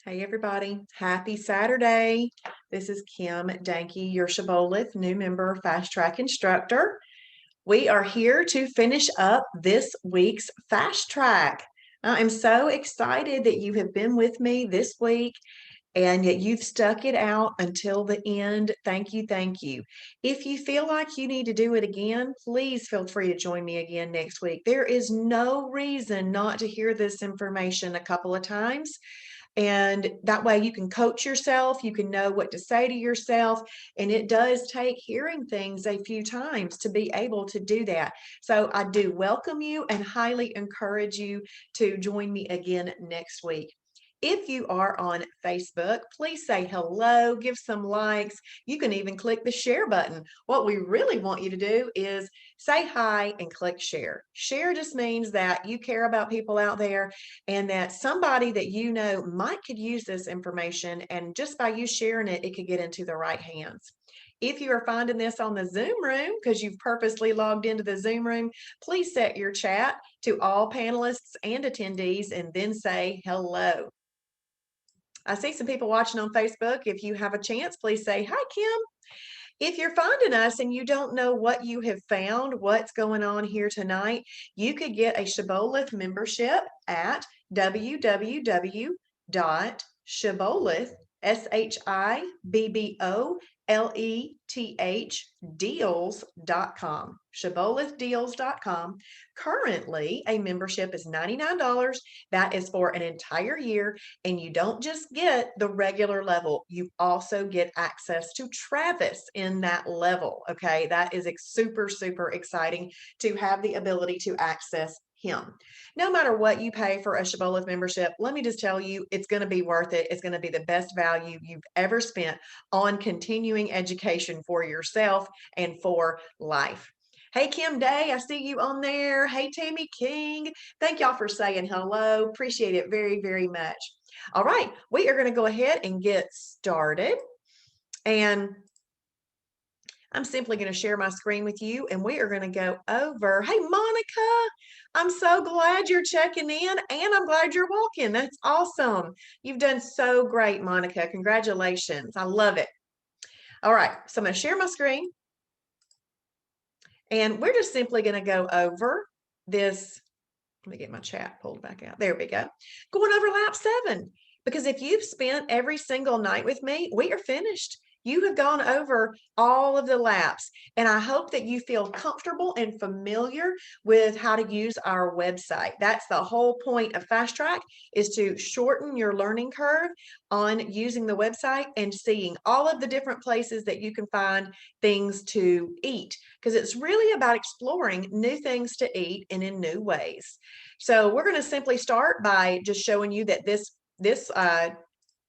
Hey everybody, happy Saturday. This is Kim Danke, your Shibboleth new member fast track instructor. We are here to finish up this week's fast track. I am so excited that you have been with me this week and yet you've stuck it out until the end. Thank you, thank you. If you feel like you need to do it again, please feel free to join me again next week. There is no reason not to hear this information a couple of times. And that way you can coach yourself, you can know what to say to yourself. And it does take hearing things a few times to be able to do that. So I do welcome you and highly encourage you to join me again next week. If you are on Facebook, please say hello, give some likes. You can even click the share button. What we really want you to do is say hi and click share. Share just means that you care about people out there and that somebody that you know might could use this information. And just by you sharing it, it could get into the right hands. If you are finding this on the Zoom room because you've purposely logged into the Zoom room, please set your chat to all panelists and attendees and then say hello. I see some people watching on Facebook. If you have a chance, please say, hi, Kim. If you're finding us and you don't know what you have found, what's going on here tonight, you could get a Shibboleth membership at www.shibboleth, Shibboleth deals.com. Shibbolethdeals.com. Currently, a membership is $99. That is for an entire year. And you don't just get the regular level, you also get access to Travis in that level. Okay, that is super, super exciting to have the ability to access him. No matter what you pay for a Shibboleth membership, let me just tell you, it's going to be worth it. It's going to be the best value you've ever spent on continuing education for yourself and for life. Hey, Kim Day, I see you on there. Hey, Tammy King. Thank y'all for saying hello. Appreciate it very, very much. All right, we are going to go ahead and get started. And I'm simply going to share my screen with you and we are going to go over. Hey, Monica, I'm so glad you're checking in and I'm glad you're walking. That's awesome. You've done so great, Monica. Congratulations. I love it. All right, so I'm going to share my screen and we're just simply going to go over this. Let me get my chat pulled back out. There we go. Going over lap 7. Because if you've spent every single night with me, we are finished. You have gone over all of the laps, and I hope that you feel comfortable and familiar with how to use our website. That's the whole point of Fast Track, is to shorten your learning curve on using the website and seeing all of the different places that you can find things to eat, because it's really about exploring new things to eat and in new ways. So we're going to simply start by just showing you that this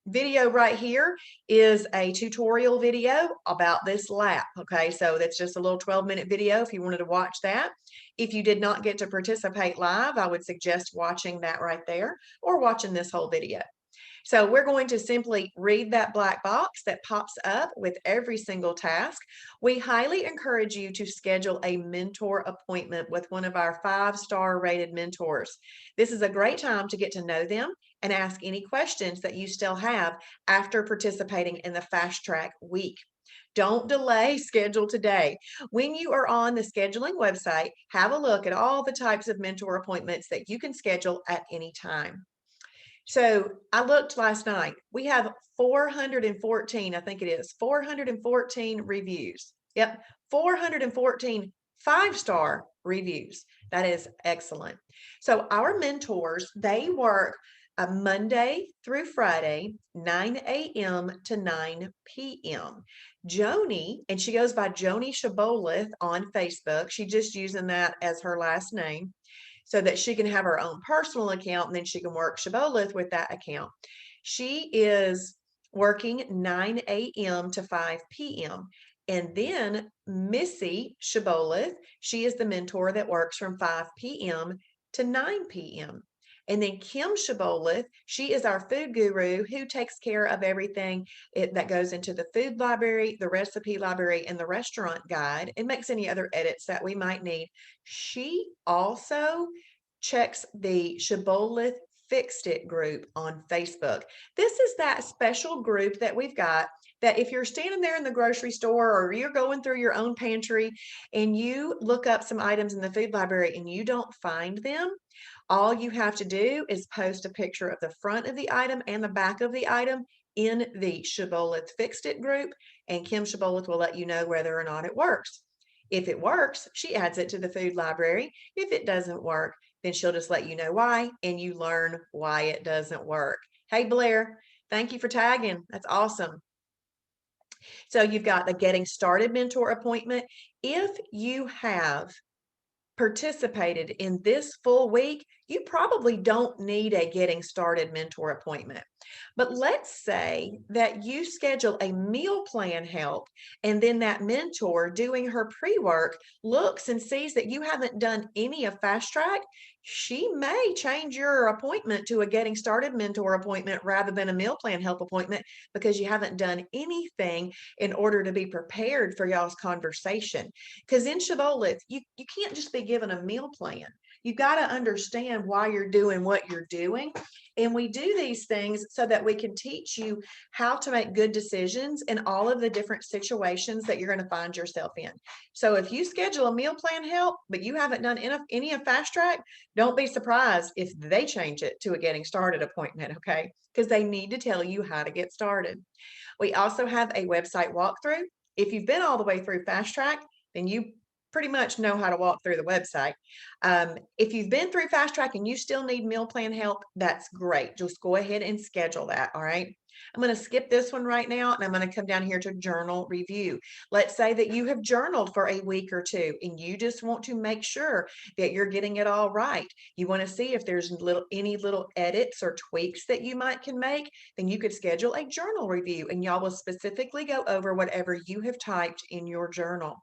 video right here is a tutorial video about this lap. Okay, so that's just a little 12-minute video if you wanted to watch that. If you did not get to participate live, I would suggest watching that right there or watching this whole video. So we're going to simply read that black box that pops up with every single task. We highly encourage you to schedule a mentor appointment with one of our 5-star rated mentors. This is a great time to get to know them and ask any questions that you still have after participating in the Fast Track week. Don't delay, schedule today. When you are on the scheduling website, have a look at all the types of mentor appointments that you can schedule at any time. So I looked last night. We have 414, I think it is, 414 reviews. Yep, 414 5-star reviews. That is excellent. So our mentors, they work Monday through Friday, 9 a.m. to 9 p.m. Joni, and she goes by Joni Shibboleth on Facebook. She's just using that as her last name, so that she can have her own personal account and then she can work Shibboleth with that account. She is working 9 a.m. to 5 p.m. And then Missy Shibboleth, she is the mentor that works from 5 p.m. to 9 p.m. And then Kim Shibboleth, she is our food guru who takes care of everything that goes into the food library, the recipe library, and the restaurant guide, and makes any other edits that we might need. She also checks the Shibboleth Fixed It group on Facebook. This is that special group that we've got that if you're standing there in the grocery store or you're going through your own pantry and you look up some items in the food library and you don't find them, all you have to do is post a picture of the front of the item and the back of the item in the Shibboleth Fixed It group, and Kim Shibboleth will let you know whether or not it works. If it works, she adds it to the food library. If it doesn't work, then she'll just let you know why, and you learn why it doesn't work. Hey, Blair, thank you for tagging. That's awesome. So you've got the Getting Started Mentor appointment. If you have participated in this full week, you probably don't need a Getting Started Mentor appointment. But let's say that you schedule a meal plan help, and then that mentor doing her pre-work looks and sees that you haven't done any of Fast Track. She may change your appointment to a Getting Started Mentor appointment rather than a meal plan help appointment because you haven't done anything in order to be prepared for y'all's conversation. Because in Shibboleth, you can't just be given a meal plan. You've got to understand why you're doing what you're doing. And we do these things so that we can teach you how to make good decisions in all of the different situations that you're going to find yourself in. So if you schedule a meal plan help, but you haven't done any of Fast Track, don't be surprised if they change it to a Getting Started appointment, okay? Because they need to tell you how to get started. We also have a website walkthrough. If you've been all the way through Fast Track, then you pretty much know how to walk through the website. If you've been through Fast Track and you still need meal plan help, that's great. Just go ahead and schedule that, all right? I'm going to skip this one right now, and I'm going to come down here to journal review. Let's say that you have journaled for a week or two, and you just want to make sure that you're getting it all right. You want to see if there's any little edits or tweaks that you can make, then you could schedule a journal review, and y'all will specifically go over whatever you have typed in your journal.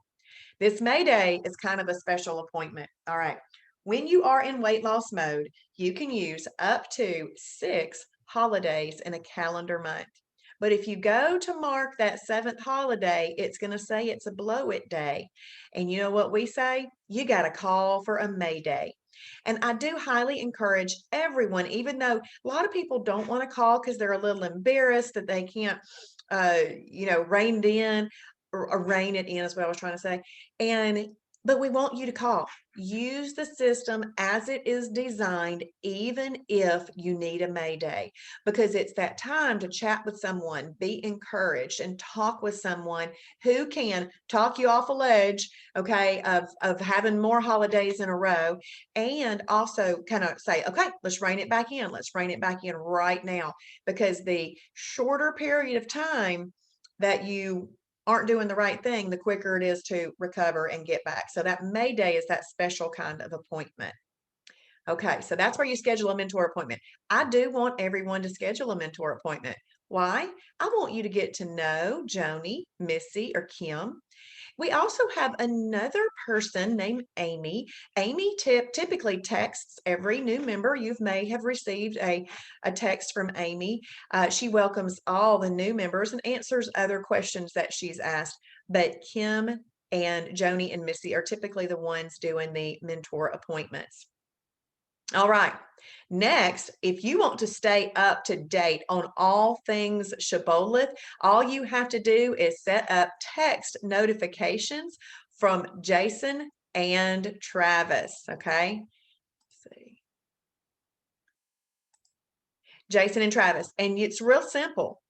This May Day is kind of a special appointment. All right. When you are in weight loss mode, you can use up to 6 holidays in a calendar month. But if you go to mark that 7th holiday, it's going to say it's a blow it day. And you know what we say? You got to call for a May Day. And I do highly encourage everyone, even though a lot of people don't want to call because they're a little embarrassed that they can't, rein it in, or rein it in is what I was trying to say. But we want you to call. Use the system as it is designed, even if you need a May Day, because it's that time to chat with someone, be encouraged, and talk with someone who can talk you off a ledge, okay, of having more holidays in a row, and also kind of say, okay, let's rein it back in. Let's rein it back in right now, because the shorter period of time that you aren't doing the right thing, the quicker it is to recover and get back. So that May Day is that special kind of appointment. Okay, so that's where you schedule a mentor appointment. I do want everyone to schedule a mentor appointment. Why? I want you to get to know Joni, Missy, or Kim. We also have another person named Amy. Amy typically texts every new member. You may have received a text from Amy. She welcomes all the new members and answers other questions that she's asked. But Kim and Joni and Missy are typically the ones doing the mentor appointments. All right. Next, if you want to stay up to date on all things Shibboleth, all you have to do is set up text notifications from Jason and Travis. Okay. Let's see. Jason and Travis. And it's real simple.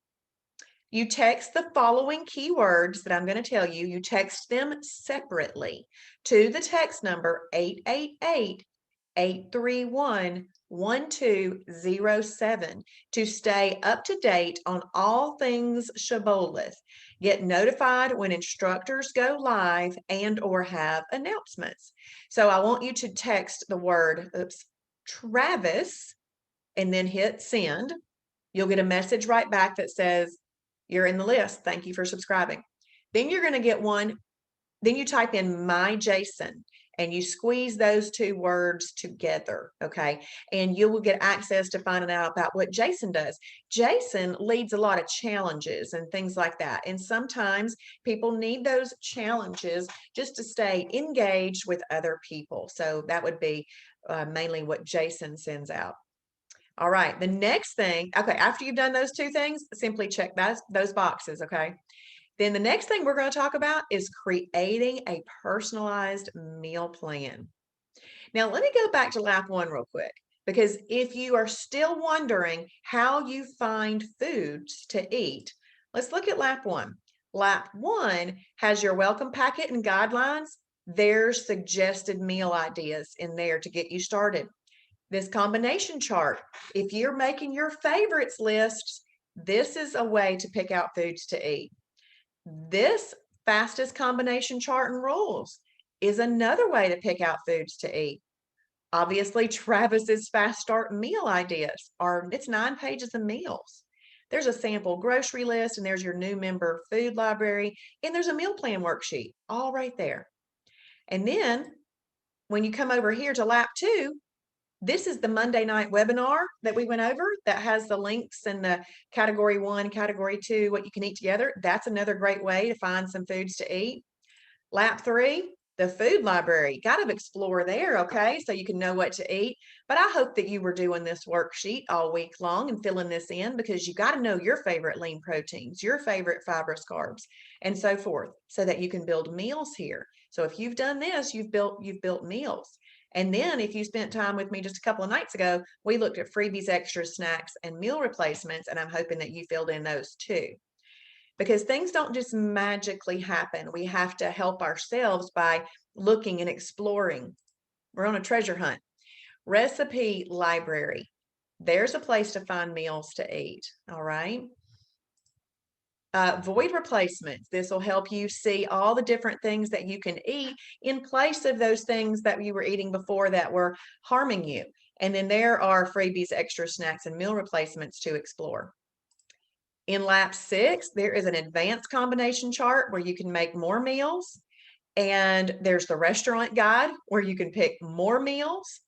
You text the following keywords that I'm going to tell you. You text them separately to the text number 888-831-1207 to stay up to date on all things Shibboleth. Get notified when instructors go live and or have announcements. So I want you to text the word Travis and then hit send. You'll get a message right back that says, you're in the list. Thank you for subscribing. Then you're going to get one. Then you type in my Jason and you squeeze those two words together, okay? And you will get access to finding out about what Jason does. Jason leads a lot of challenges and things like that. And sometimes people need those challenges just to stay engaged with other people. So that would be mainly what Jason sends out. All right, the next thing, okay, after you've done those two things, simply check those boxes, okay? Then the next thing we're going to talk about is creating a personalized meal plan. Now, let me go back to lap one real quick, because if you are still wondering how you find foods to eat, let's look at lap one. Lap one has your welcome packet and guidelines. There's suggested meal ideas in there to get you started. This combination chart, if you're making your favorites lists, this is a way to pick out foods to eat. This fastest combination chart and rules is another way to pick out foods to eat. Obviously, Travis's fast start meal ideas are, it's 9 pages of meals. There's a sample grocery list, and there's your new member food library, and there's a meal plan worksheet all right there. And then when you come over here to lap two, this is the Monday night webinar that we went over that has the links and the category 1, category 2, what you can eat together. That's another great way to find some foods to eat. Lap 3, the food library. Got to explore there, okay? So you can know what to eat. But I hope that you were doing this worksheet all week long and filling this in, because you got to know your favorite lean proteins, your favorite fibrous carbs, and so forth, so that you can build meals here. So if you've done this, you've built meals. And then if you spent time with me just a couple of nights ago, we looked at freebies, extras, snacks, and meal replacements, and I'm hoping that you filled in those too. Because things don't just magically happen. We have to help ourselves by looking and exploring. We're on a treasure hunt. Recipe library. There's a place to find meals to eat, all right? Void replacements. This will help you see all the different things that you can eat in place of those things that you were eating before that were harming you. And then there are freebies, extra snacks, and meal replacements to explore. In lap 6, there is an advanced combination chart where you can make more meals. And there's the restaurant guide where you can pick more meals.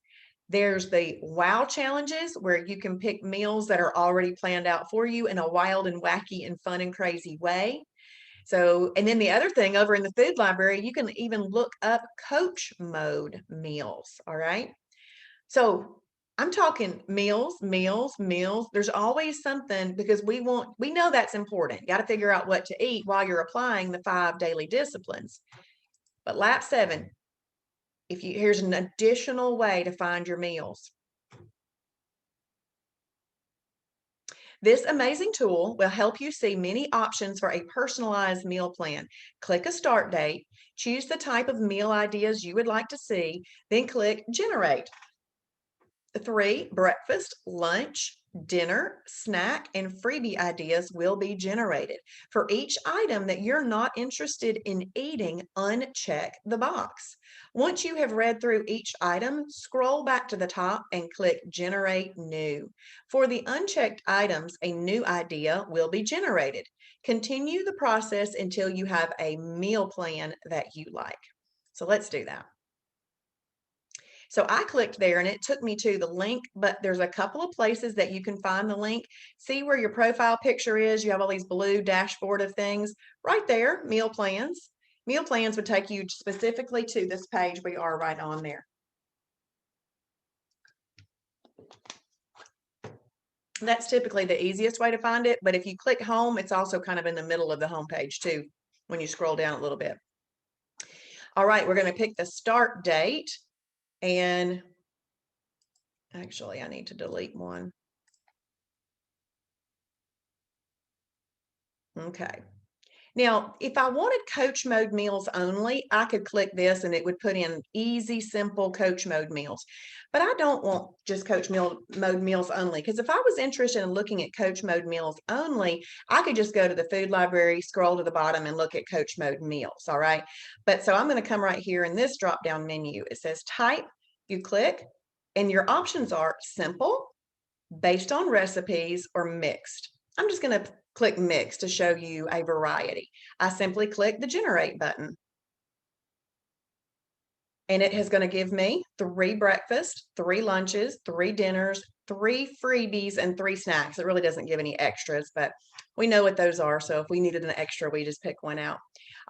There's the wow challenges where you can pick meals that are already planned out for you in a wild and wacky and fun and crazy way. So, and then the other thing over in the food library, you can even look up coach mode meals. All right. So I'm talking meals, meals, meals. There's always something, because we know that's important. Got to figure out what to eat while you're applying the 5 daily disciplines. But lap 7, here's an additional way to find your meals. This amazing tool will help you see many options for a personalized meal plan. Click a start date, choose the type of meal ideas you would like to see, then click generate. 3, breakfast, lunch, dinner, snack, and freebie ideas will be generated. For each item that you're not interested in eating, uncheck the box. Once you have read through each item, scroll back to the top and click Generate New. For the unchecked items, a new idea will be generated. Continue the process until you have a meal plan that you like. So let's do that. So I clicked there and it took me to the link, but there's a couple of places that you can find the link. See where your profile picture is? You have all these blue dashboard of things right there, meal plans. Meal plans would take you specifically to this page. We are right on there. That's typically the easiest way to find it, but if you click home, it's also kind of in the middle of the home page too, when you scroll down a little bit. All right, we're going to pick the start date. And actually, I need to delete one. Okay. Now, if I wanted coach mode meals only, I could click this and it would put in easy, simple coach mode meals. But I don't want just mode meals only, because if I was interested in looking at coach mode meals only, I could just go to the food library, scroll to the bottom and look at coach mode meals. All right. But so I'm going to come right here in this drop down menu. It says type, you click, and your options are simple, based on recipes, or mixed. I'm just going to click mix to show you a variety. I simply click the generate button. And it is going to give me 3 breakfasts, 3 lunches, 3 dinners, 3 freebies, and 3 snacks. It really doesn't give any extras, but we know what those are. So if we needed an extra, we just pick one out.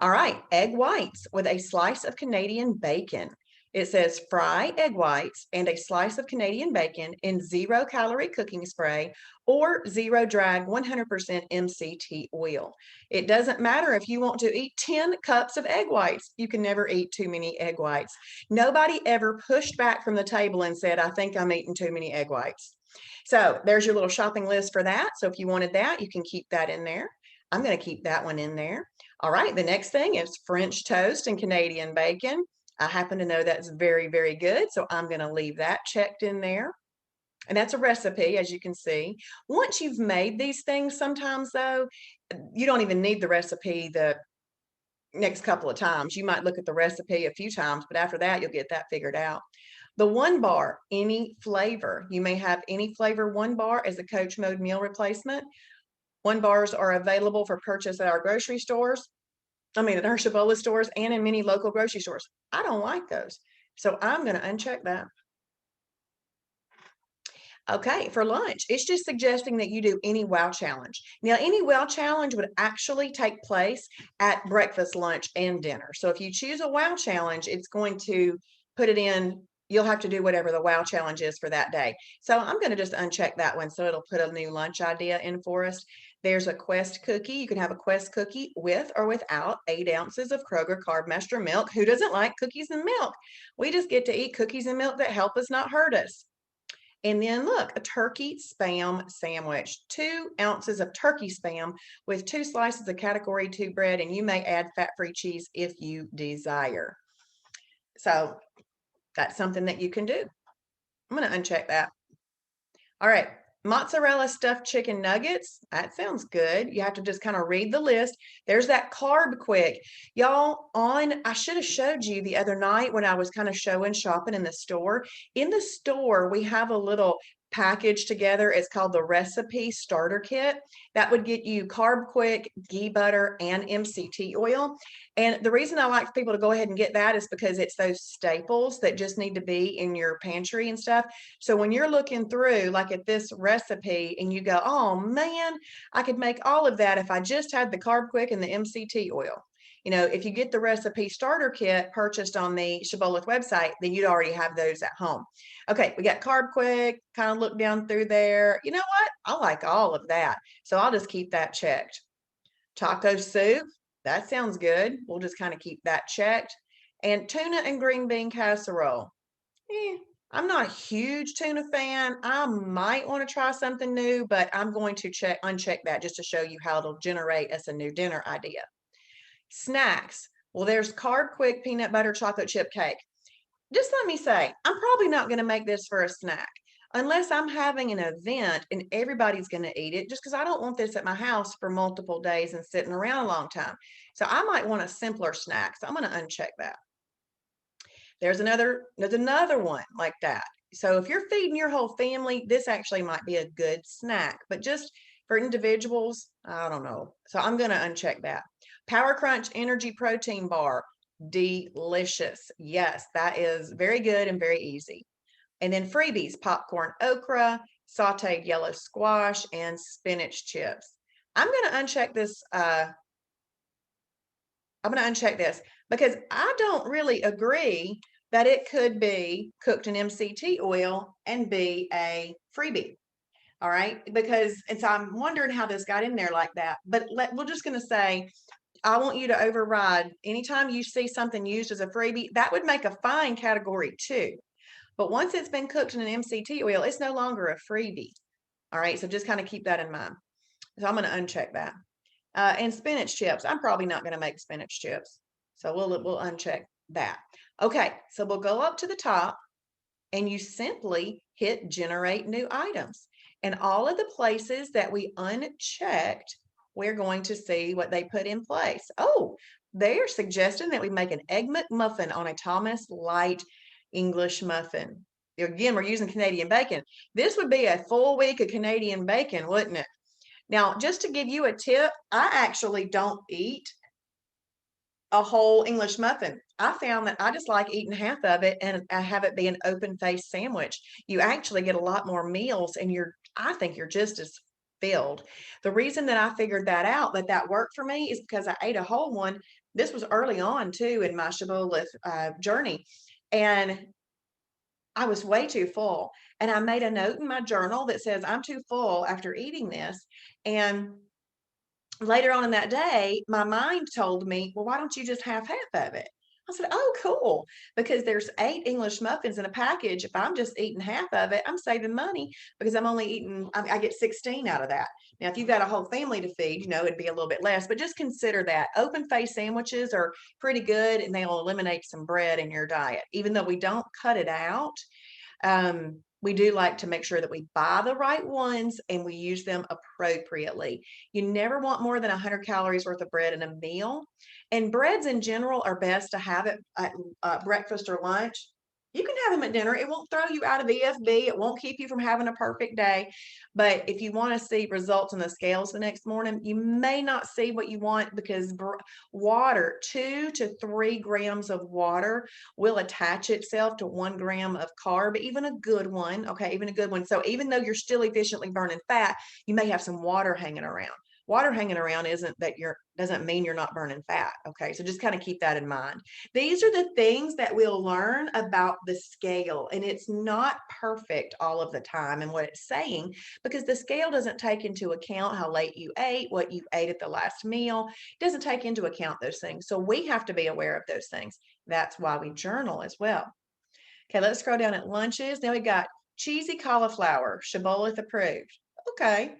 All right, egg whites with a slice of Canadian bacon. It says fry egg whites and a slice of Canadian bacon in 0-calorie cooking spray or zero drag 100% MCT oil. It doesn't matter if you want to eat 10 cups of egg whites. You can never eat too many egg whites. Nobody ever pushed back from the table and said, I think I'm eating too many egg whites. So there's your little shopping list for that. So if you wanted that, you can keep that in there. I'm going to keep that one in there. All right, the next thing is French toast and Canadian bacon. I happen to know that's very, very good, so I'm going to leave that checked in there. And that's a recipe, as you can see. Once you've made these things, sometimes though, you don't even need the recipe the next couple of times. You might look at the recipe a few times, but after that, you'll get that figured out. The one bar, any flavor. You may have any flavor one bar as a Coach Mode meal replacement. One bars are available for purchase at our grocery stores. At our Shibboleth stores and in many local grocery stores. I don't like those. So I'm going to uncheck that. Okay, for lunch, it's just suggesting that you do any wow challenge. Now, any wow challenge would actually take place at breakfast, lunch, and dinner. So if you choose a wow challenge, it's going to put it in, you'll have to do whatever the wow challenge is for that day. So I'm going to just uncheck that one so it'll put a new lunch idea in for us. There's a Quest cookie. You can have a Quest cookie with or without 8 ounces of Kroger Carb Master milk. Who doesn't like cookies and milk? We just get to eat cookies and milk that help us not hurt us. And then look, a turkey spam sandwich, 2 ounces of turkey spam with 2 slices of category 2 bread, and you may add fat-free cheese if you desire. So that's something that you can do. I'm going to uncheck that. All right, mozzarella stuffed chicken nuggets. That sounds good. You have to just kind of read the list. There's that Carb Quick. Y'all, I should have showed you the other night when I was kind of shopping in the store. In the store, we have a little package together. It's called the Recipe Starter Kit. That would get you Carb Quick, ghee butter, and MCT oil. And the reason I like for people to go ahead and get that is because it's those staples that just need to be in your pantry and stuff. So when you're looking through, like at this recipe, and you go, oh man, I could make all of that if I just had the Carb Quick and the MCT oil. If you get the recipe starter kit purchased on the Shibboleth website, then you'd already have those at home. Okay, we got Carb Quick, kind of look down through there. You know what? I like all of that. So I'll just keep that checked. Taco soup, that sounds good. We'll just kind of keep that checked. And tuna and green bean casserole. I'm not a huge tuna fan. I might want to try something new, but I'm going to uncheck that just to show you how it'll generate us a new dinner idea. Snacks. Well, there's Carb Quick peanut butter chocolate chip cake. Just let me say, I'm probably not going to make this for a snack unless I'm having an event and everybody's going to eat it, just because I don't want this at my house for multiple days and sitting around a long time. So I might want a simpler snack. So I'm going to uncheck that. There's another one like that. So if you're feeding your whole family, this actually might be a good snack, but just for individuals, I don't know. So I'm going to uncheck that. Power Crunch Energy Protein Bar, delicious. Yes, that is very good and very easy. And then freebies, popcorn okra, sauteed yellow squash, and spinach chips. I'm going to uncheck this. I'm going to uncheck this because I don't really agree that it could be cooked in MCT oil and be a freebie. All right, and so I'm wondering how this got in there like that. But we're just going to say, I want you to override anytime you see something used as a freebie. That would make a fine category 2. But once it's been cooked in an MCT oil, it's no longer a freebie. All right, so just kind of keep that in mind. So I'm going to uncheck that. And spinach chips. I'm probably not going to make spinach chips. So we'll uncheck that. Okay, so we'll go up to the top and you simply hit generate new items. And all of the places that we unchecked, we're going to see what they put in place. Oh, they're suggesting that we make an Egg McMuffin on a Thomas Light English muffin. Again, we're using Canadian bacon. This would be a full week of Canadian bacon, wouldn't it? Now, just to give you a tip, I actually don't eat a whole English muffin. I found that I just like eating half of it and I have it be an open face sandwich. You actually get a lot more meals and I think you're just as filled. The reason that I figured that out, that worked for me, is because I ate a whole one. This was early on too in my Shibboleth journey. And I was way too full. And I made a note in my journal that says, I'm too full after eating this. And later on in that day, my mind told me, well, why don't you just have half of it? I said, oh, cool. Because there's 8 English muffins in a package. If I'm just eating half of it, I'm saving money because I'm only eating, I get 16 out of that. Now, if you've got a whole family to feed, it'd be a little bit less, but just consider that open face sandwiches are pretty good and they'll eliminate some bread in your diet. Even though we don't cut it out, we do like to make sure that we buy the right ones and we use them appropriately. You never want more than 100 calories worth of bread in a meal. And breads in general are best to have it at breakfast or lunch. You can have them at dinner. It won't throw you out of EFB. It won't keep you from having a perfect day. But if you want to see results on the scales the next morning, you may not see what you want because water, 2 to 3 grams of water will attach itself to 1 gram of carb, even a good one. Okay, even a good one. So even though you're still efficiently burning fat, you may have some water hanging around. Water hanging around doesn't mean you're not burning fat. Okay, so just kind of keep that in mind. These are the things that we'll learn about the scale, and it's not perfect all of the time and what it's saying because the scale doesn't take into account how late you ate, what you ate at the last meal. It doesn't take into account those things. So we have to be aware of those things. That's why we journal as well. Okay, let's scroll down at lunches. Now we got cheesy cauliflower, Shibboleth approved. Okay,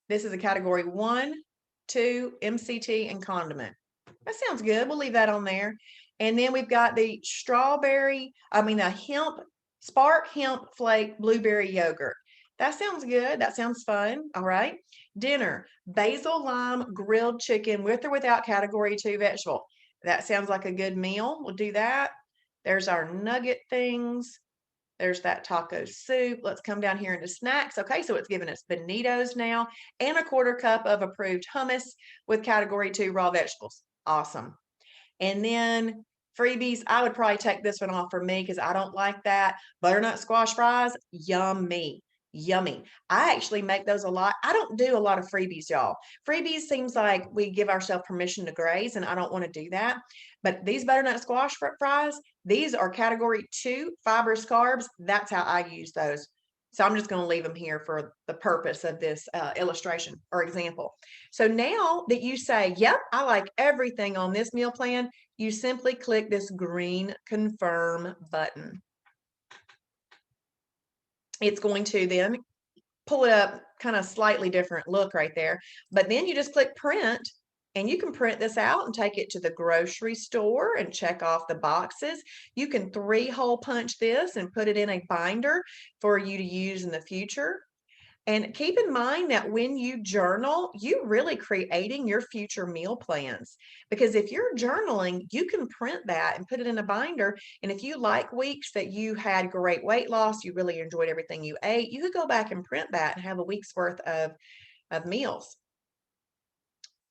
this is a category 1, 2, MCT, and condiment. That sounds good. We'll leave that on there. And then we've got the spark hemp flake blueberry yogurt. That sounds good. That sounds fun. All right. Dinner, basil lime grilled chicken with or without category 2 vegetable. That sounds like a good meal. We'll do that. There's our nugget things. There's that taco soup. Let's come down here into snacks. Okay, so it's giving us bonitos now and a 1/4 cup of approved hummus with category 2 raw vegetables. Awesome. And then freebies, I would probably take this one off for me because I don't like that. Butternut squash fries, yummy. Yummy. I actually make those a lot. I don't do a lot of freebies, y'all. Freebies seems like we give ourselves permission to graze, and I don't want to do that. But these butternut squash fries, these are category 2 fibrous carbs. That's how I use those. So I'm just going to leave them here for the purpose of this illustration or example. So now that you say, yep, I like everything on this meal plan, you simply click this green confirm button. It's going to then pull it up, kind of slightly different look right there. But then you just click print and you can print this out and take it to the grocery store and check off the boxes. You can 3-hole punch this and put it in a binder for you to use in the future. And keep in mind that when you journal, you're really creating your future meal plans. Because if you're journaling, you can print that and put it in a binder. And if you like weeks that you had great weight loss, you really enjoyed everything you ate, you could go back and print that and have a week's worth of meals.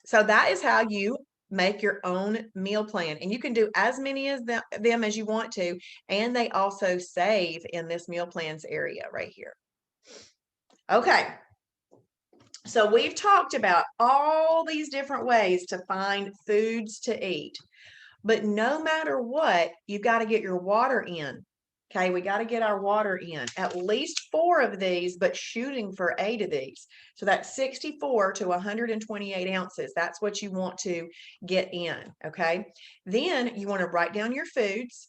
So that is how you make your own meal plan. And you can do as many of them as you want to. And they also save in this meal plans area right here. Okay. So we've talked about all these different ways to find foods to eat, but no matter what, you got to get your water in. Okay, we got to get our water in. At least 4 of these, but shooting for 8 of these. So that's 64 to 128 ounces. That's what you want to get in. Okay, then you want to write down your foods.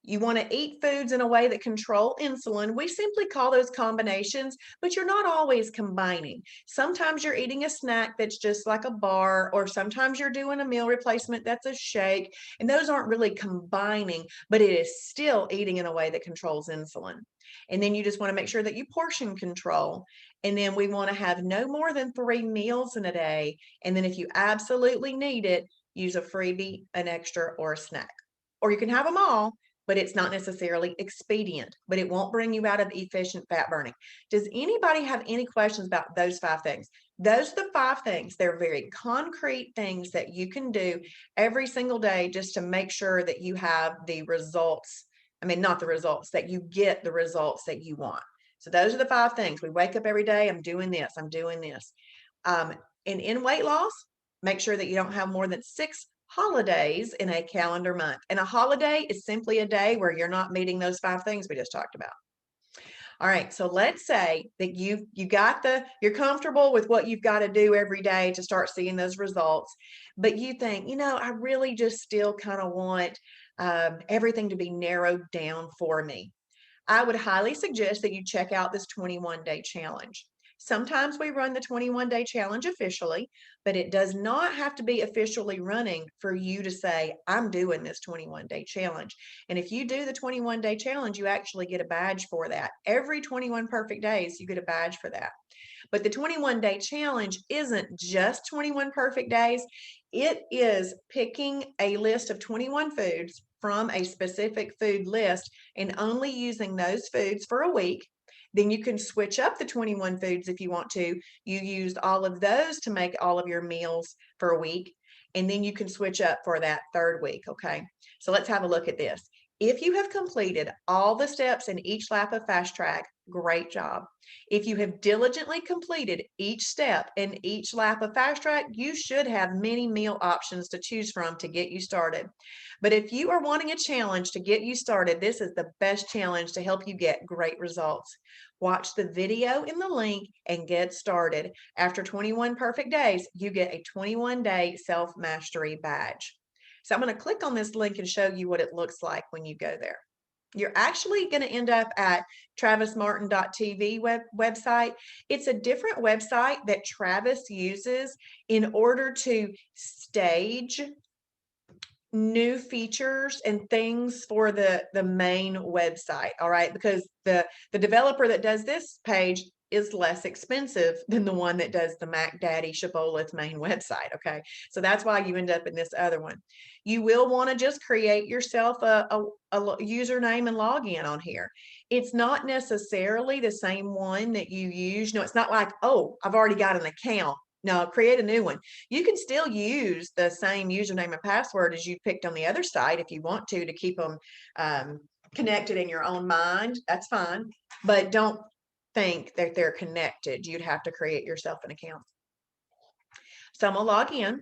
You want to eat foods in a way that control insulin. We simply call those combinations, but you're not always combining. Sometimes you're eating a snack that's just like a bar, or sometimes you're doing a meal replacement that's a shake, and those aren't really combining, but it is still eating in a way that controls insulin. And then you just want to make sure that you portion control. And then we want to have no more than 3 meals in a day. And then if you absolutely need it, use a freebie, an extra, or a snack. Or you can have them all, but it's not necessarily expedient, but it won't bring you out of efficient fat burning. Does anybody have any questions about those 5 things? Those are the 5 things. They're very concrete things that you can do every single day just to make sure that you have the results. I mean, not the results, that you get the results that you want. So those are the 5 things. We wake up every day, I'm doing this, I'm doing this. And in weight loss, make sure that you don't have more than 6 holidays in a calendar month. And a holiday is simply a day where you're not meeting those 5 things we just talked about. All right, so let's say that you're comfortable with what you've got to do every day to start seeing those results, but you think, I really just still kind of want everything to be narrowed down for me. I would highly suggest that you check out this 21-day challenge. Sometimes we run the 21-day challenge officially, but it does not have to be officially running for you to say, I'm doing this 21-day challenge. And if you do the 21-day challenge, you actually get a badge for that. Every 21 perfect days, you get a badge for that. But the 21-day challenge isn't just 21 perfect days. It is picking a list of 21 foods from a specific food list and only using those foods for a week. Then you can switch up the 21 foods if you want to. You used all of those to make all of your meals for a week. And then you can switch up for that third week. Okay. So let's have a look at this. If you have completed all the steps in each lap of Fast Track, great job. If you have diligently completed each step in each lap of Fast Track, you should have many meal options to choose from to get you started. But if you are wanting a challenge to get you started, this is the best challenge to help you get great results. Watch the video in the link and get started. After 21 perfect days, you get a 21-day self-mastery badge. So I'm going to click on this link and show you what it looks like when you go there. You're actually going to end up at travismartin.tv website. It's a different website that Travis uses in order to stage new features and things for the main website. All right, because the developer that does this page is less expensive than the one that does the Mac Daddy Shibboleth main website. Okay, so that's why you end up in this other one. You will want to just create yourself a username and login on here. It's not necessarily the same one that you use. No, it's not like, oh, I've already got an account. No, create a new one. You can still use the same username and password as you picked on the other site if you want to keep them connected in your own mind. That's fine, but don't think that they're connected. You'd have to create yourself an account. So I'm gonna log in,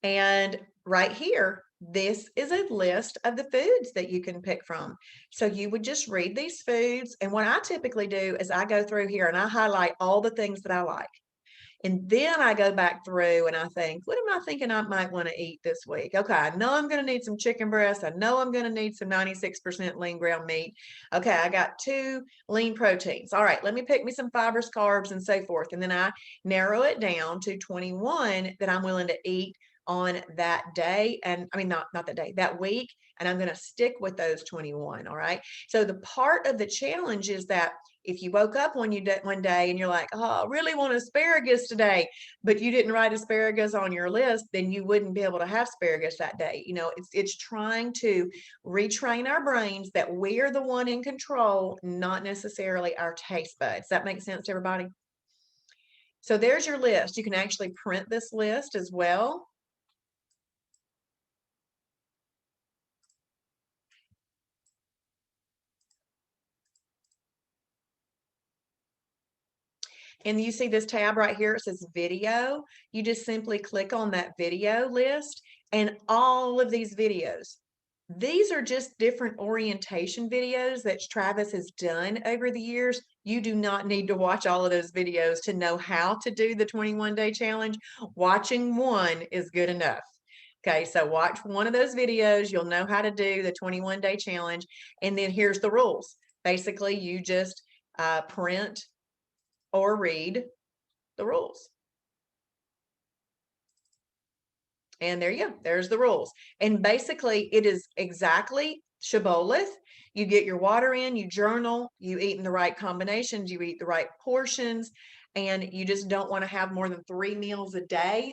and right here, this is a list of the foods that you can pick from. So you would just read these foods, and what I typically do is I go through here and I highlight all the things that I like. And then I go back through and I think, what am I thinking I might want to eat this week? Okay, I know I'm going to need some chicken breast. I know I'm going to need some 96% lean ground meat. Okay, I got 2 lean proteins. All right, let me pick me some fibers, carbs, and so forth. And then I narrow it down to 21 that I'm willing to eat on that day. And I mean, not that day, that week. And I'm going to stick with those 21. All right. So the part of the challenge is that if you woke up one day and you're like, oh, I really want asparagus today, but you didn't write asparagus on your list, then you wouldn't be able to have asparagus that day. It's trying to retrain our brains that we are the one in control, not necessarily our taste buds. Does that make sense to everybody? So there's your list. You can actually print this list as well. And you see this tab right here, it says video. You just simply click on that video list and all of these videos. These are just different orientation videos that Travis has done over the years. You do not need to watch all of those videos to know how to do the 21-day challenge. Watching one is good enough. Okay, so watch one of those videos. You'll know how to do the 21-day challenge. And then here's the rules. Basically, you just print or read the rules. And there you go, there's the rules. And basically it is exactly Shibboleth. You get your water in, you journal, you eat in the right combinations, you eat the right portions, and you just don't want to have more than 3 meals a day.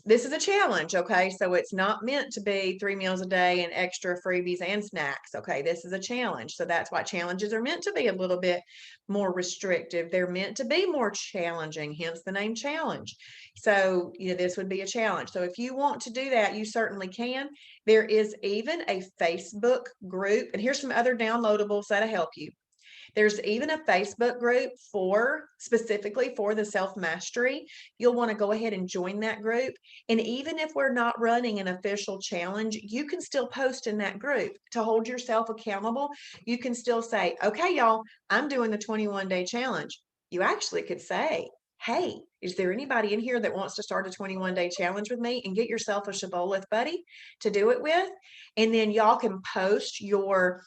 This is a challenge, okay? So it's not meant to be 3 meals a day and extra freebies and snacks, okay? This is a challenge. So that's why challenges are meant to be a little bit more restrictive. They're meant to be more challenging, hence the name challenge. So, this would be a challenge. So if you want to do that, you certainly can. There is even a Facebook group, and here's some other downloadables that'll help you. There's even a Facebook group specifically for the self-mastery. You'll want to go ahead and join that group. And even if we're not running an official challenge, you can still post in that group to hold yourself accountable. You can still say, okay, y'all, I'm doing the 21-day challenge. You actually could say, hey, is there anybody in here that wants to start a 21-day challenge with me, and get yourself a Shibboleth buddy to do it with? And then y'all can post your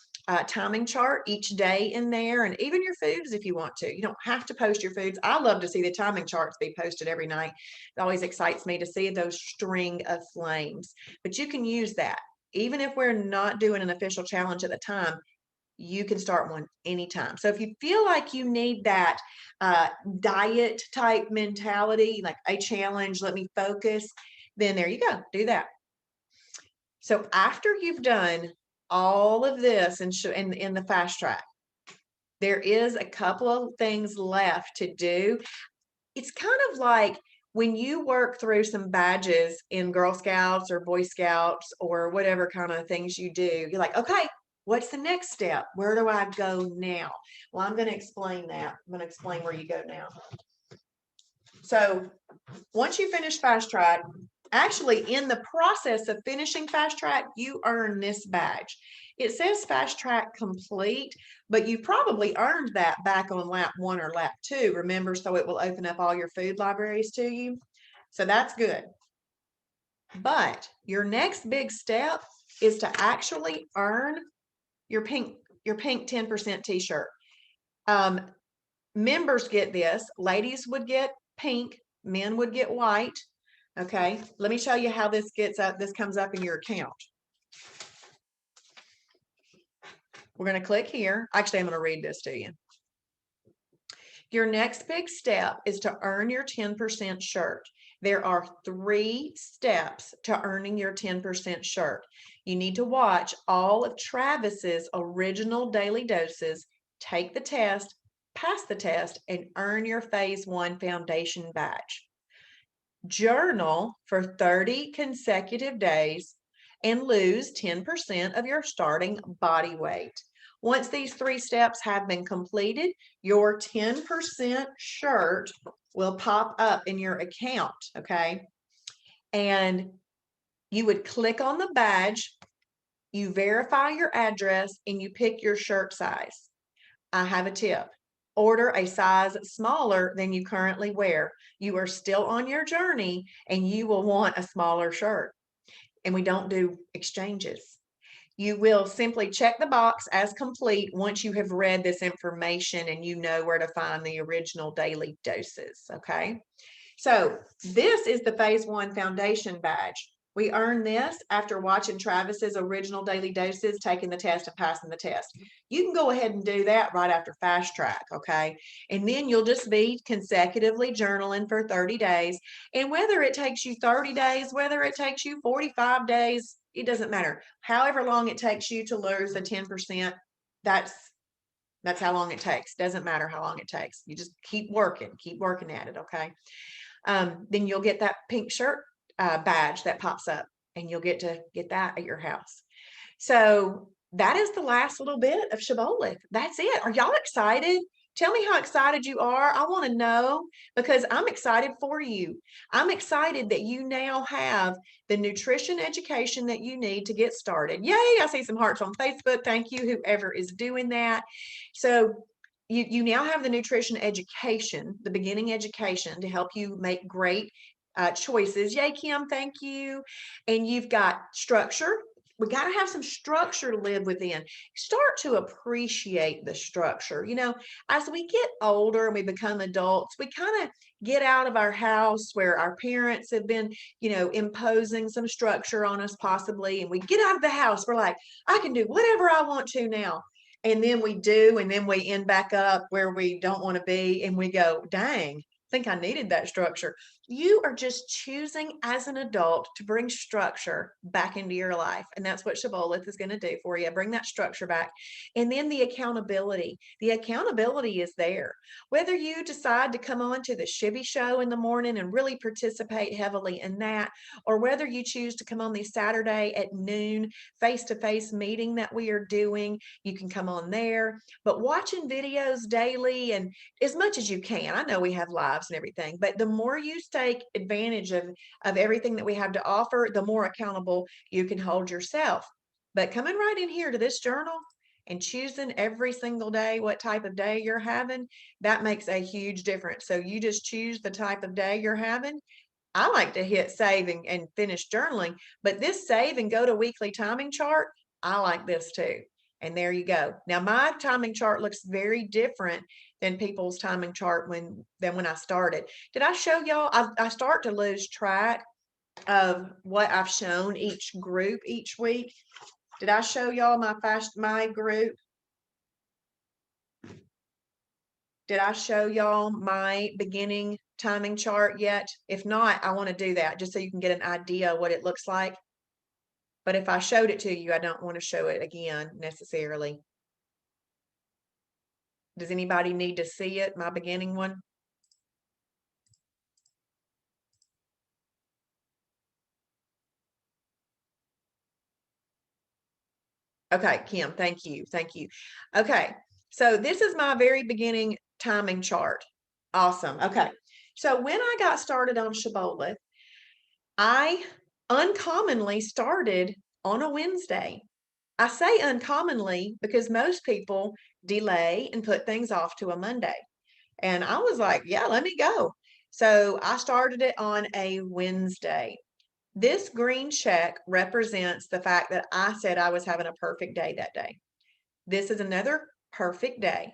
timing chart each day in there, and even your foods if you want to. You don't have to post your foods. I love to see the timing charts be posted every night. It always excites me to see those string of flames. But you can use that. Even if we're not doing an official challenge at the time, you can start one anytime. So if you feel like you need that diet type mentality, like a challenge, let me focus, then there you go, do that. So after you've done all of this in the fast track, there is a couple of things left to do. It's kind of like when you work through some badges in Girl Scouts or Boy Scouts or whatever kind of things you do, you're like, okay, what's the next step? Where do I go now? Well, I'm going to explain that. I'm going to explain where you go now. So once you finish fast track, actually in the process of finishing fast track, you earn this badge. It says fast track complete, but you probably earned that back on lap 1 or lap 2, remember? So it will open up all your food libraries to you. So that's good. But your next big step is to actually earn your pink 10% t-shirt. Members get this. Ladies would get pink, men would get white. Okay, let me show you how this comes up in your account. We're going to click here. Actually, I'm going to read this to you. Your next big step is to earn your 10% shirt. There are 3 steps to earning your 10% shirt. You need to watch all of Travis's original daily doses, take the test, pass the test, and earn your phase 1 foundation badge. Journal for 30 consecutive days and lose 10% of your starting body weight. Once these 3 steps have been completed, your 10% shirt will pop up in your account, okay? And you would click on the badge, you verify your address, and you pick your shirt size. I have a tip. Order a size smaller than you currently wear. You are still on your journey and you will want a smaller shirt. And we don't do exchanges. You will simply check the box as complete once you have read this information and you know where to find the original daily doses, okay? So this is the phase 1 foundation badge. We earn this after watching Travis's original daily doses, taking the test and passing the test. You can go ahead and do that right after fast track, okay? And then you'll just be consecutively journaling for 30 days. And whether it takes you 30 days, whether it takes you 45 days, it doesn't matter. However long it takes you to lose the 10%, that's how long it takes. Doesn't matter how long it takes. You just keep working at it, okay? Then you'll get that pink shirt badge that pops up, and you'll get to get that at your house. So that is the last little bit of Shibboleth. That's it. Are y'all excited? Tell me how excited you are. I want to know, because I'm excited for you. I'm excited that you now have the nutrition education that you need to get started. Yay, I see some hearts on Facebook. Thank you, whoever is doing that. So you now have the nutrition education, the beginning education to help you make great choices. Yay, Kim, thank you. And you've got structure. We got to have some structure to live within. Start to appreciate the structure. You know, as we get older and we become adults, we kind of get out of our house where our parents have been, you know, imposing some structure on us possibly. And we get out of the house. We're like, I can do whatever I want to now. And then we do, and then we end back up where we don't want to be. And we go, dang, think I needed that structure. You are just choosing as an adult to bring structure back into your life. And that's what Shibboleth is going to do for you. Bring that structure back. And then the accountability. The accountability is there. Whether you decide to come on to the Shibby show in the morning and really participate heavily in that, or whether you choose to come on the Saturday at noon face-to-face meeting that we are doing, you can come on there. But watching videos daily and as much as you can. I know we have lives and everything, but the more you take advantage of everything that we have to offer, the more accountable you can hold yourself. But coming right in here to this journal and choosing every single day what type of day you're having, that makes a huge difference. So you just choose the type of day you're having. I like to hit save and finish journaling, but this save and go to weekly timing chart, I like this too. And there you go. Now my timing chart looks very different than people's timing chart than when I started. Did I show y'all? I start to lose track of what I've shown each group each week. Did I show y'all my group? Did I show y'all my beginning timing chart yet? If not, I want to do that just so you can get an idea of what it looks like. But if I showed it to you, I don't want to show it again necessarily. Does anybody need to see it, my beginning one? Okay, Kim, thank you. Thank you. Okay, so this is my very beginning timing chart. Awesome. Okay, so when I got started on Shibboleth, I uncommonly started on a Wednesday. I say uncommonly because most people delay and put things off to a Monday. And I was like, yeah, let me go. So I started it on a Wednesday. This green check represents the fact that I said I was having a perfect day that day. This is another perfect day.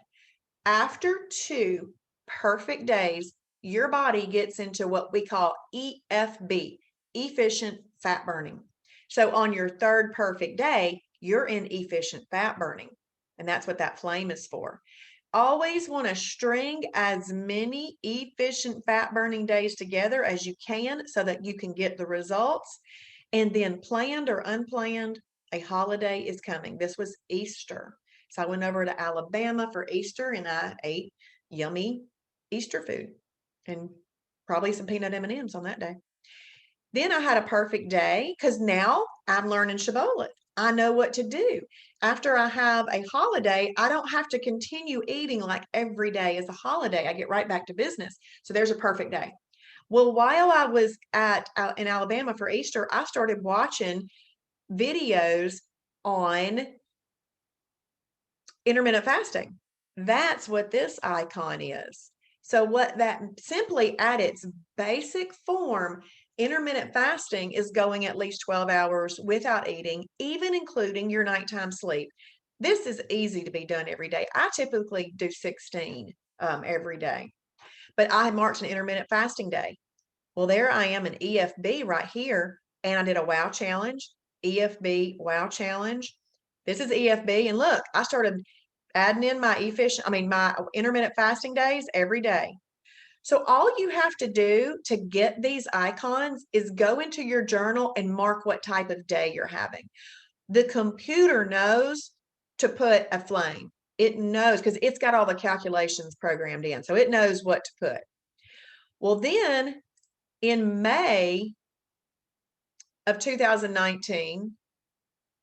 After 2 perfect days, your body gets into what we call EFB, efficient fat burning. So on your 3rd perfect day, you're in efficient fat burning. And that's what that flame is for. Always want to string as many efficient fat burning days together as you can so that you can get the results. And then planned or unplanned, a holiday is coming. This was Easter. So I went over to Alabama for Easter and I ate yummy Easter food and probably some peanut M&Ms on that day. Then I had a perfect day because now I'm learning Shibboleth. I know what to do. After I have a holiday, I don't have to continue eating like every day is a holiday. I get right back to business. So there's a perfect day. Well, while I was in Alabama for Easter, I started watching videos on intermittent fasting. That's what this icon is. So what that simply at its basic form, intermittent fasting is going at least 12 hours without eating, even including your nighttime sleep. This is easy to be done every day. I typically do 16 every day, but I marked an intermittent fasting day. Well, there I am in EFB right here, and I did a wow challenge, EFB wow challenge. This is EFB, and look, I started adding in my my intermittent fasting days every day. So all you have to do to get these icons is go into your journal and mark what type of day you're having. The computer knows to put a flame. It knows because it's got all the calculations programmed in, so it knows what to put. Well, then in May of 2019,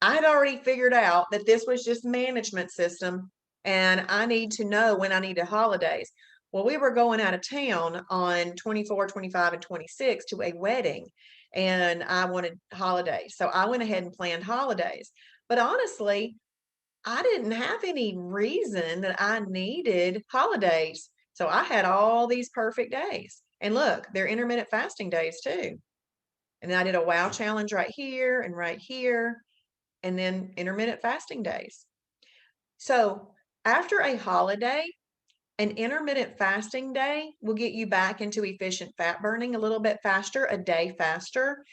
I had already figured out that this was just management system and I need to know when I needed holidays. Well, we were going out of town on 24, 25, and 26 to a wedding and I wanted holidays. So I went ahead and planned holidays. But honestly, I didn't have any reason that I needed holidays. So I had all these perfect days. And look, they're intermittent fasting days too. And then I did a wow challenge right here and right here and then intermittent fasting days. So after a holiday, an intermittent fasting day will get you back into efficient fat burning a little bit faster, a day faster.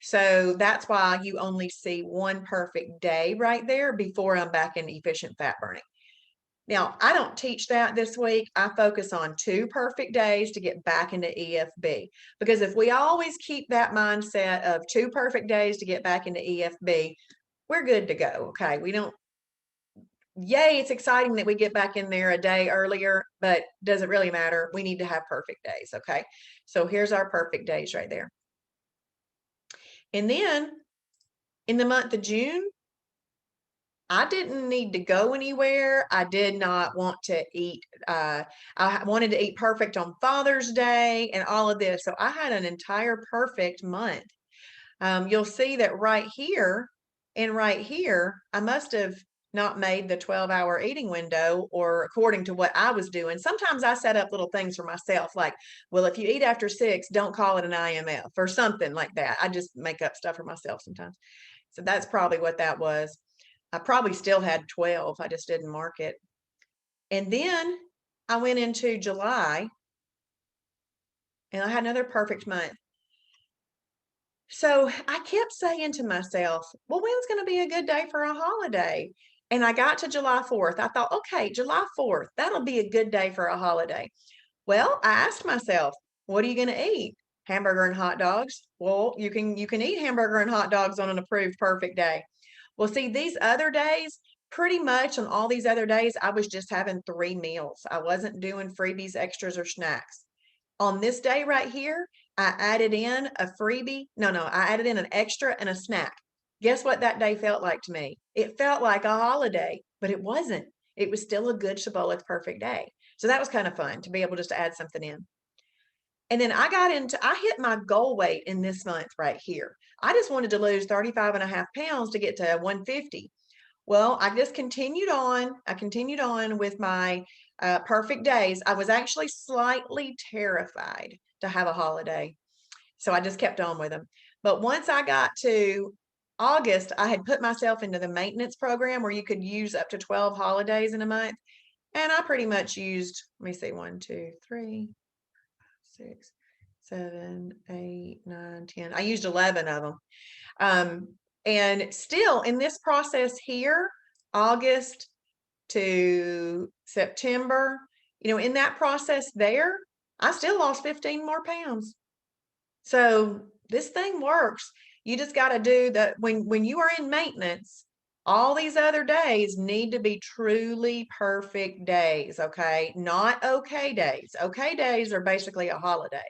So that's why you only see one perfect day right there before I'm back in efficient fat burning. Now, I don't teach that this week. I focus on 2 perfect days to get back into EFB, because if we always keep that mindset of 2 perfect days to get back into EFB, we're good to go, okay? We don't Yay, it's exciting that we get back in there a day earlier, but does it really matter? We need to have perfect days, okay? So here's our perfect days right there. And then in the month of June, I didn't need to go anywhere. I did not want to eat. I wanted to eat perfect on Father's Day and all of this. So I had an entire perfect month. You'll see that right here and right here, I must have not made the 12-hour eating window, or according to what I was doing. Sometimes I set up little things for myself, like, well, if you eat after 6, don't call it an IMF or something like that. I just make up stuff for myself sometimes. So that's probably what that was. I probably still had 12. I just didn't mark it. And then I went into July and I had another perfect month. So I kept saying to myself, well, when's going to be a good day for a holiday? And I got to July 4th. I thought, okay, July 4th, that'll be a good day for a holiday. Well, I asked myself, what are you going to eat? Hamburger and hot dogs. Well, you can eat hamburger and hot dogs on an approved perfect day. Well, see, these other days, pretty much on all these other days, I was just having 3 meals. I wasn't doing freebies, extras, or snacks. On this day right here, I added in a freebie. No, I added in an extra and a snack. Guess what that day felt like to me? It felt like a holiday, but it wasn't. It was still a good Shibboleth perfect day. So that was kind of fun to be able just to add something in. And then I hit my goal weight in this month right here. I just wanted to lose 35 and a half pounds to get to 150. Well, I just continued on. I continued on with my perfect days. I was actually slightly terrified to have a holiday. So I just kept on with them. But once I got to August, I had put myself into the maintenance program where you could use up to 12 holidays in a month. And I pretty much used, let me see, 1, 2, 3, 6, 7, 8, 9, 10. I used 11 of them. And still in this process here, August to September, in that process there, I still lost 15 more pounds. So this thing works. You just got to do that. When you are in maintenance, all these other days need to be truly perfect days, okay? Not okay days. Okay days are basically a holiday,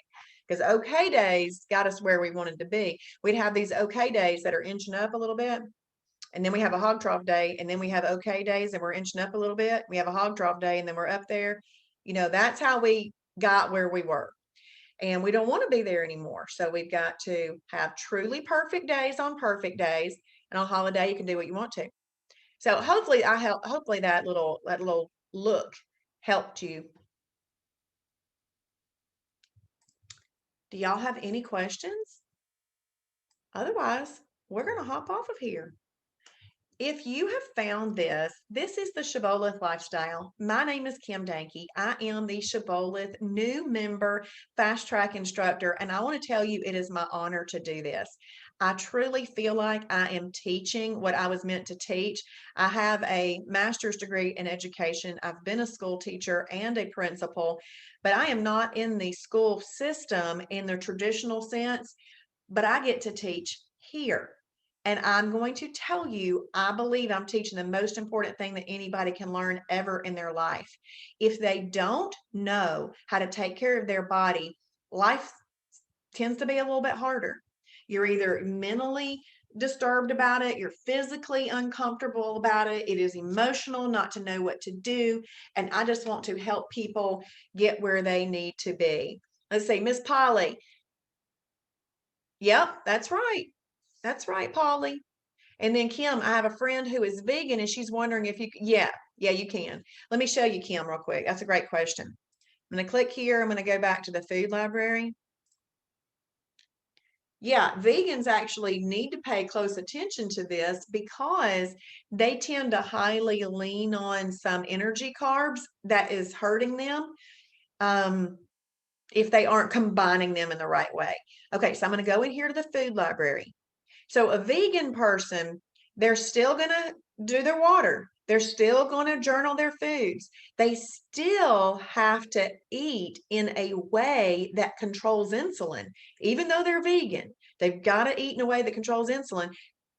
because okay days got us where we wanted to be. We'd have these okay days that are inching up a little bit, and then we have a hog trough day, and then we have okay days and we're inching up a little bit. We have a hog trough day and then we're up there. That's how we got where we were. And we don't want to be there anymore. So we've got to have truly perfect days on perfect days. And on holiday, you can do what you want to. So hopefully that little look helped you. Do y'all have any questions? Otherwise, we're going to hop off of here. If you have found this is the Shibboleth Lifestyle. My name is Kim Danke. I am the Shibboleth new member fast track instructor, and I want to tell you it is my honor to do this. I truly feel like I am teaching what I was meant to teach. I have a master's degree in education. I've been a school teacher and a principal, but I am not in the school system in the traditional sense, but I get to teach here. And I'm going to tell you, I believe I'm teaching the most important thing that anybody can learn ever in their life. If they don't know how to take care of their body, life tends to be a little bit harder. You're either mentally disturbed about it, you're physically uncomfortable about it, it is emotional not to know what to do. And I just want to help people get where they need to be. Let's see, Miss Polly. Yep, that's right. That's right, Polly. And then Kim, I have a friend who is vegan and she's wondering if you, yeah, you can. Let me show you, Kim, real quick. That's a great question. I'm going to click here. I'm going to go back to the food library. Yeah, vegans actually need to pay close attention to this because they tend to highly lean on some energy carbs that is hurting them if they aren't combining them in the right way. Okay, so I'm going to go in here to the food library. So a vegan person, they're still going to do their water. They're still going to journal their foods. They still have to eat in a way that controls insulin. Even though they're vegan, they've got to eat in a way that controls insulin.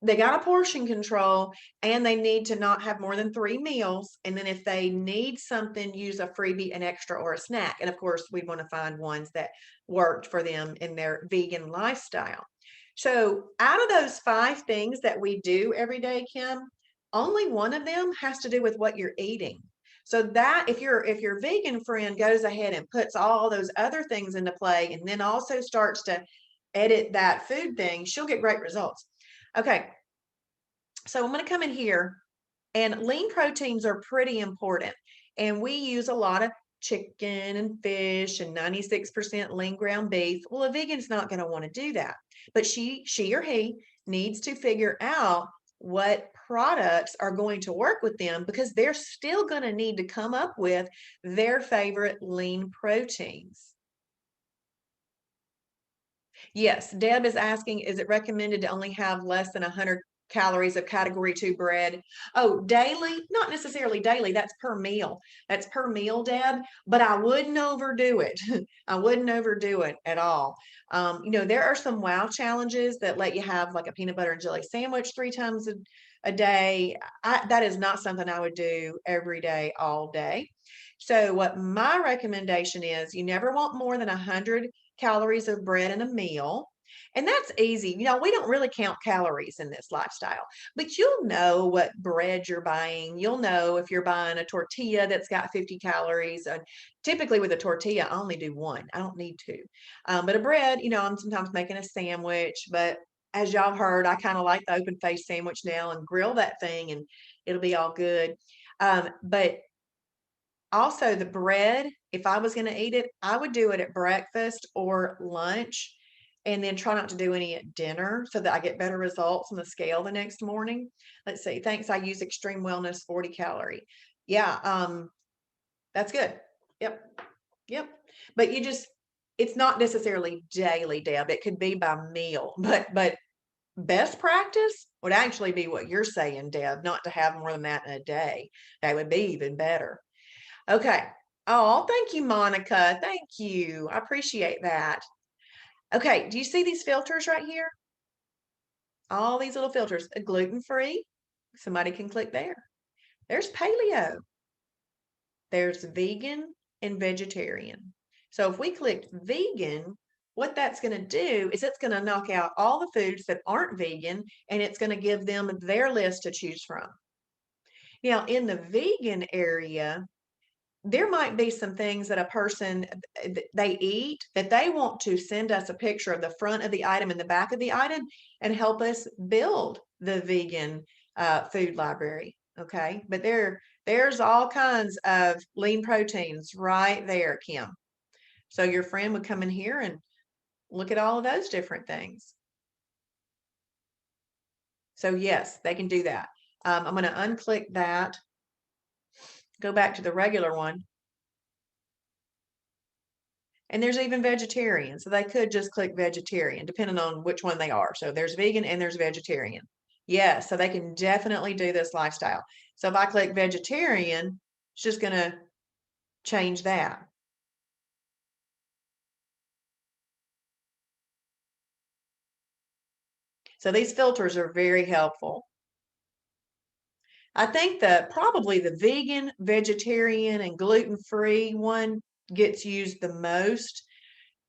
They got a portion control, and they need to not have more than 3 meals. And then if they need something, use a freebie, an extra, or a snack. And of course, we want to find ones that worked for them in their vegan lifestyle. So out of those 5 things that we do every day, Kim, only one of them has to do with what you're eating. So that if your vegan friend goes ahead and puts all those other things into play and then also starts to edit that food thing, she'll get great results. Okay, so I'm going to come in here, and lean proteins are pretty important. And we use a lot of chicken and fish and 96% lean ground beef. Well, a vegan's not going to want to do that. But she or he needs to figure out what products are going to work with them, because they're still going to need to come up with their favorite lean proteins. Yes, Deb is asking, is it recommended to only have less than 100 calories of category 2 bread? Oh, daily? Not necessarily daily. That's per meal. That's per meal, Deb, but I wouldn't overdo it. I wouldn't overdo it at all. There are some wow challenges that let you have like a peanut butter and jelly sandwich 3 times a day. That is not something I would do every day, all day. So what my recommendation is, you never want more than 100 calories of bread in a meal. And that's easy. We don't really count calories in this lifestyle, but you'll know what bread you're buying. You'll know if you're buying a tortilla that's got 50 calories. And typically with a tortilla, I only do one. I don't need two. But a bread, I'm sometimes making a sandwich, but as y'all heard, I kind of like the open face sandwich now and grill that thing and it'll be all good. But also the bread, if I was going to eat it, I would do it at breakfast or lunch and then try not to do any at dinner so that I get better results on the scale the next morning. Let's see. Thanks. I use Extreme Wellness 40 calorie. Yeah, that's good. Yep. Yep. But it's not necessarily daily, Deb. It could be by meal, but best practice would actually be what you're saying, Deb, not to have more than that in a day. That would be even better. Okay. Oh, thank you, Monica. Thank you. I appreciate that. Okay. Do you see these filters right here? All these little filters. A gluten-free. Somebody can click there. There's paleo. There's vegan and vegetarian. So if we click vegan, what that's going to do is it's going to knock out all the foods that aren't vegan, and it's going to give them their list to choose from. Now, in the vegan area, there might be some things that a person they eat that they want to send us a picture of the front of the item and the back of the item and help us build the vegan food library. Okay, but there's all kinds of lean proteins right there, Kim. So your friend would come in here and look at all of those different things. So yes, they can do that. I'm going to unclick that, go back to the regular one. And there's even vegetarian. So they could just click vegetarian, depending on which one they are. So there's vegan and there's vegetarian. Yes, so they can definitely do this lifestyle. So if I click vegetarian, it's just going to change that. So these filters are very helpful. I think that probably the vegan, vegetarian, and gluten-free one gets used the most.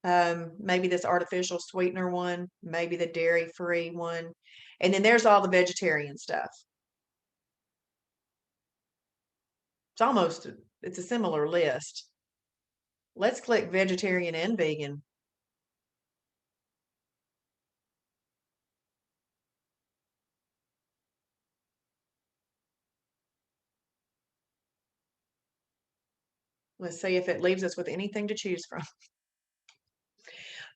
Maybe this artificial sweetener one, maybe the dairy-free one. And then there's all the vegetarian stuff. It's a similar list. Let's click vegetarian and vegan. Let's see if it leaves us with anything to choose from.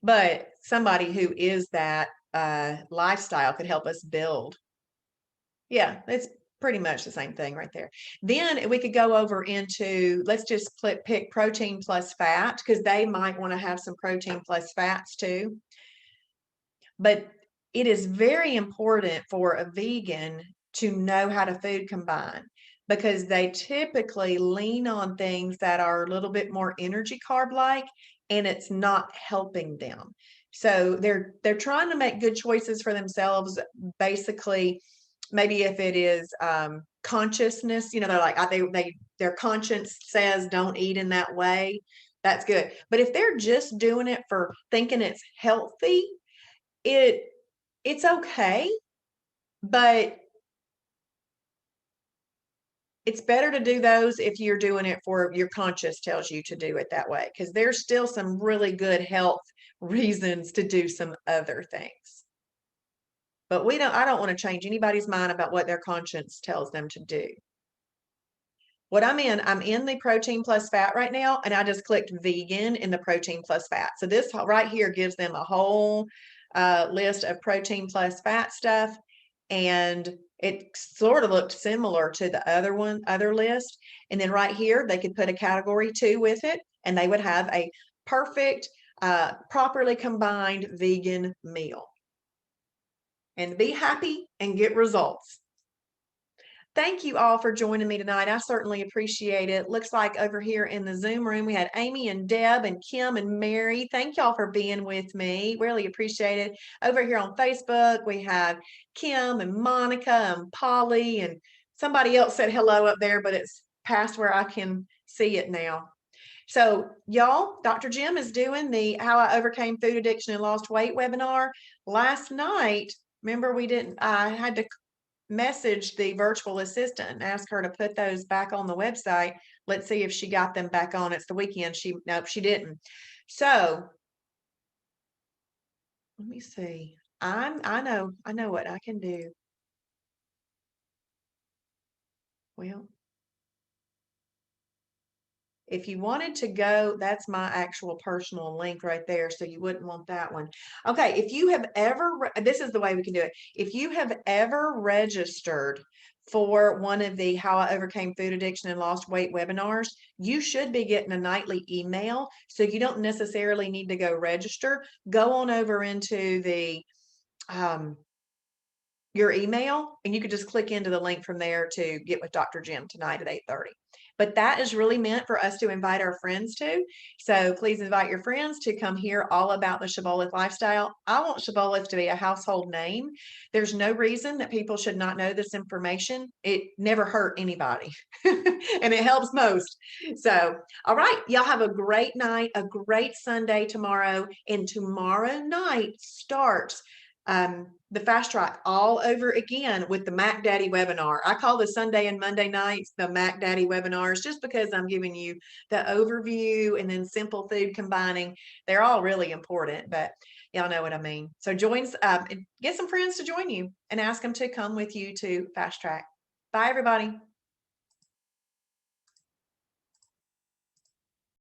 But somebody who is that lifestyle could help us build. Yeah, it's pretty much the same thing right there. Then we could go over into, let's just pick protein plus fat, because they might want to have some protein plus fats too. But it is very important for a vegan to know how to food combine. because they typically lean on things that are a little bit more energy carb like, and it's not helping them. So they're trying to make good choices for themselves. Basically, maybe if it is consciousness, they're like their conscience says don't eat in that way. That's good. But if they're just doing it for thinking it's healthy, it's okay, but it's better to do those if you're doing it for your conscience tells you to do it that way, because there's still some really good health reasons to do some other things. But I don't want to change anybody's mind about what their conscience tells them to do. What I'm in the protein plus fat right now, and I just clicked vegan in the protein plus fat. So this right here gives them a whole list of protein plus fat stuff. And it sort of looked similar to the other list. And then right here, they could put a category 2 with it, and they would have a perfect, properly combined vegan meal. And be happy and get results. Thank you all for joining me tonight. I certainly appreciate it. Looks like over here in the Zoom room, we had Amy and Deb and Kim and Mary. Thank y'all for being with me. Really appreciate it. Over here on Facebook, we have Kim and Monica and Polly, and somebody else said hello up there, but it's past where I can see it now. So y'all, Dr. Jim is doing the How I Overcame Food Addiction and Lost Weight webinar. Last night, remember I had to message the virtual assistant and ask her to put those back on the website. Let's see if she got them back on. It's the weekend. Nope, she didn't. So let me see. I know what I can do. Well, if you wanted to go, that's my actual personal link right there. So you wouldn't want that one. Okay. If you have ever, this is the way we can do it. If you have ever registered for one of the How I Overcame Food Addiction and Lost Weight webinars, you should be getting a nightly email. So you don't necessarily need to go register. Go on over into the, your email, and you could just click into the link from there to get with Dr. Jim tonight at 8:30. But that is really meant for us to invite our friends to. So please invite your friends to come hear all about the Shibboleth lifestyle. I want Shibboleth to be a household name. There's no reason that people should not know this information. It never hurt anybody and it helps most. So, all right, y'all have a great night, a great Sunday tomorrow. And tomorrow night starts the fast track all over again with the Mac Daddy webinar. I call the Sunday and Monday nights the Mac Daddy webinars just because I'm giving you the overview and then simple food combining. They're all really important, but y'all know what I mean. So get some friends to join you and ask them to come with you to fast track. Bye, everybody.